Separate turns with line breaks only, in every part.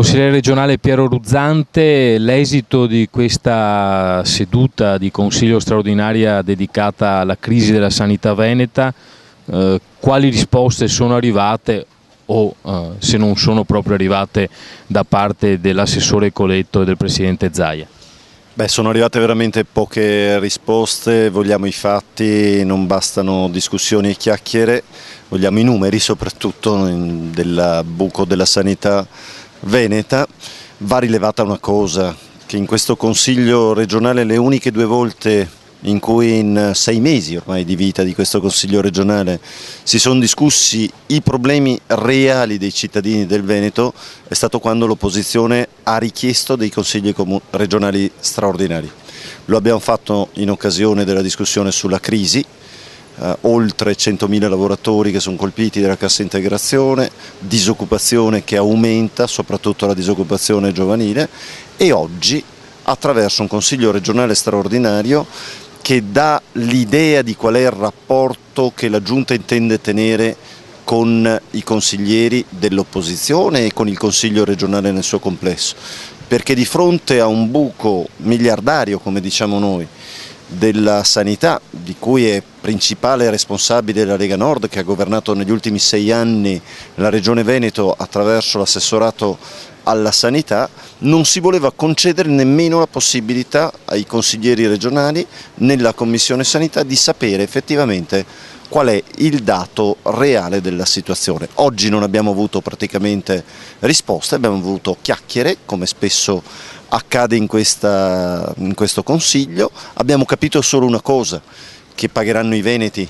Consigliere regionale Piero Ruzzante, l'esito di questa seduta di consiglio straordinaria dedicata alla crisi della sanità veneta, quali risposte sono arrivate o se non sono proprio arrivate da parte dell'assessore Coletto e del presidente Zaia?
Sono arrivate veramente poche risposte, vogliamo i fatti, non bastano discussioni e chiacchiere, vogliamo i numeri soprattutto del buco della sanità veneta. Va rilevata una cosa, che in questo Consiglio regionale le uniche 2 volte in cui in 6 mesi ormai di vita di questo Consiglio regionale si sono discussi i problemi reali dei cittadini del Veneto è stato quando l'opposizione ha richiesto dei consigli regionali straordinari. Lo abbiamo fatto in occasione della discussione sulla crisi, oltre 100.000 lavoratori che sono colpiti dalla cassa integrazione, disoccupazione che aumenta, soprattutto la disoccupazione giovanile, e oggi attraverso un Consiglio regionale straordinario che dà l'idea di qual è il rapporto che la Giunta intende tenere con i consiglieri dell'opposizione e con il Consiglio regionale nel suo complesso, perché di fronte a un buco miliardario, come diciamo noi, della sanità, di cui è principale responsabile la Lega Nord, che ha governato negli ultimi 6 anni la Regione Veneto attraverso l'assessorato alla sanità, non si voleva concedere nemmeno la possibilità ai consiglieri regionali nella Commissione Sanità di sapere effettivamente qual è il dato reale della situazione. Oggi non abbiamo avuto praticamente risposte, abbiamo avuto chiacchiere, come spesso accade in questo Consiglio. Abbiamo capito solo una cosa, che pagheranno i veneti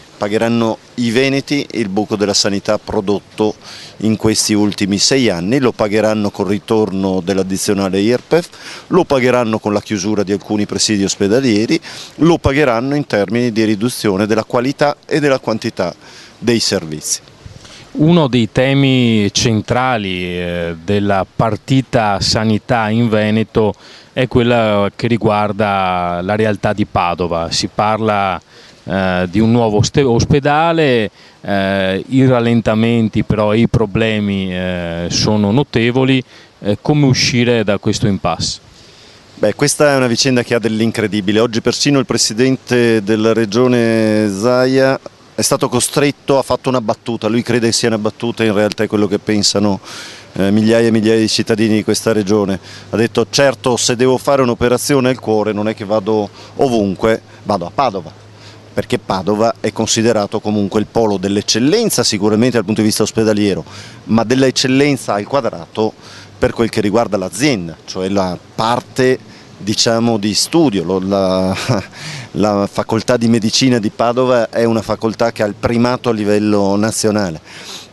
il buco della sanità prodotto in questi ultimi 6 anni, lo pagheranno col ritorno dell'addizionale IRPEF, lo pagheranno con la chiusura di alcuni presidi ospedalieri, lo pagheranno in termini di riduzione della qualità e della quantità dei servizi.
Uno dei temi centrali della partita sanità in Veneto è quella che riguarda la realtà di Padova. Si parla di un nuovo ospedale, i rallentamenti però e i problemi sono notevoli. Come uscire da questo impasse?
Questa è una vicenda che ha dell'incredibile. Oggi persino il presidente della regione Zaia è stato costretto, ha fatto una battuta, lui crede che sia una battuta, in realtà è quello che pensano migliaia e migliaia di cittadini di questa regione. Ha detto: certo, se devo fare un'operazione al cuore non è che vado ovunque, vado a Padova, perché Padova è considerato comunque il polo dell'eccellenza sicuramente dal punto di vista ospedaliero, ma dell'eccellenza al quadrato per quel che riguarda l'azienda, cioè la parte diciamo di studio. La facoltà di medicina di Padova è una facoltà che ha il primato a livello nazionale,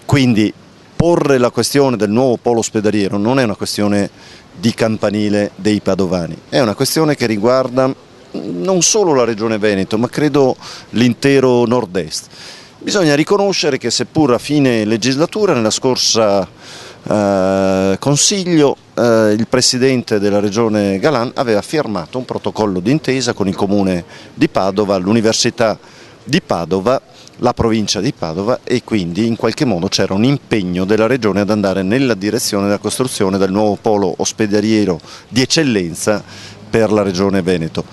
quindi porre la questione del nuovo polo ospedaliero non è una questione di campanile dei padovani, è una questione che riguarda non solo la Regione Veneto, ma credo l'intero nord-est. Bisogna riconoscere che seppur a fine legislatura, nella scorsa Consiglio, il Presidente della Regione Galan aveva firmato un protocollo d'intesa con il Comune di Padova, l'Università di Padova, la Provincia di Padova, e quindi in qualche modo c'era un impegno della Regione ad andare nella direzione della costruzione del nuovo polo ospedaliero di eccellenza per la Regione Veneto.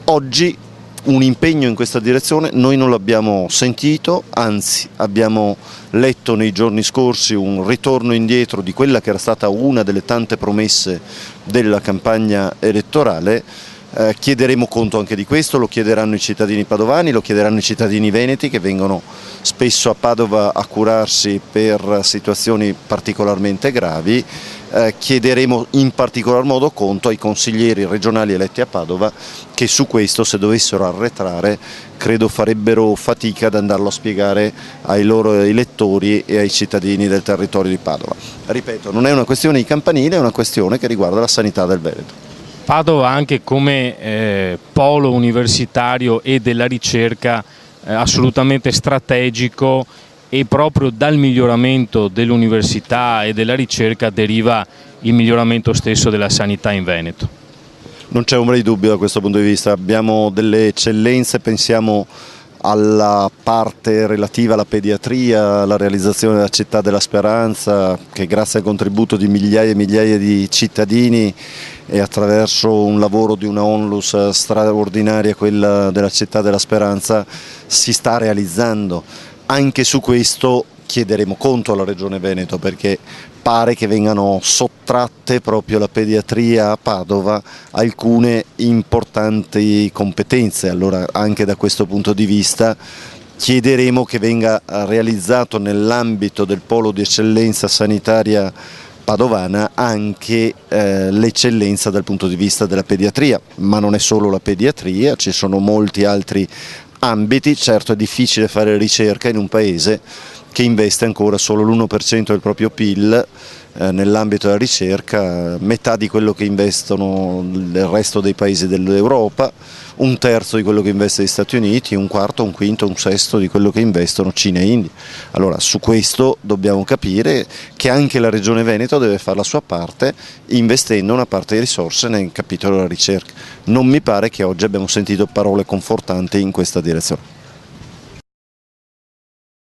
Oggi un impegno in questa direzione noi non l'abbiamo sentito, anzi abbiamo letto nei giorni scorsi un ritorno indietro di quella che era stata una delle tante promesse della campagna elettorale. Chiederemo conto anche di questo, lo chiederanno i cittadini padovani, lo chiederanno i cittadini veneti che vengono spesso a Padova a curarsi per situazioni particolarmente gravi. Chiederemo in particolar modo conto ai consiglieri regionali eletti a Padova, che su questo, se dovessero arretrare, credo farebbero fatica ad andarlo a spiegare ai loro elettori e ai cittadini del territorio di Padova. Ripeto, non è una questione di campanile, è una questione che riguarda la sanità del Veneto.
Padova anche come polo universitario e della ricerca assolutamente strategico, e proprio dal miglioramento dell'università e della ricerca deriva il miglioramento stesso della sanità in Veneto.
Non c'è ombra di dubbio da questo punto di vista, abbiamo delle eccellenze, pensiamo alla parte relativa alla pediatria, alla realizzazione della Città della Speranza, che grazie al contributo di migliaia e migliaia di cittadini e attraverso un lavoro di una onlus straordinaria, quella della Città della Speranza, si sta realizzando. Anche su questo chiederemo conto alla Regione Veneto, perché pare che vengano sottratte proprio alla pediatria a Padova alcune importanti competenze. Allora anche da questo punto di vista chiederemo che venga realizzato nell'ambito del polo di eccellenza sanitaria padovana anche l'eccellenza dal punto di vista della pediatria, ma non è solo la pediatria, ci sono molti altri ambiti. Certo è difficile fare ricerca in un paese che investe ancora solo l'1% del proprio PIL nell'ambito della ricerca, metà di quello che investono il resto dei paesi dell'Europa, un terzo di quello che investe gli Stati Uniti, un quarto, un quinto, un sesto di quello che investono Cina e India. Allora su questo dobbiamo capire che anche la Regione Veneto deve fare la sua parte investendo una parte di risorse nel capitolo della ricerca. Non mi pare che oggi abbiamo sentito parole confortanti in questa direzione.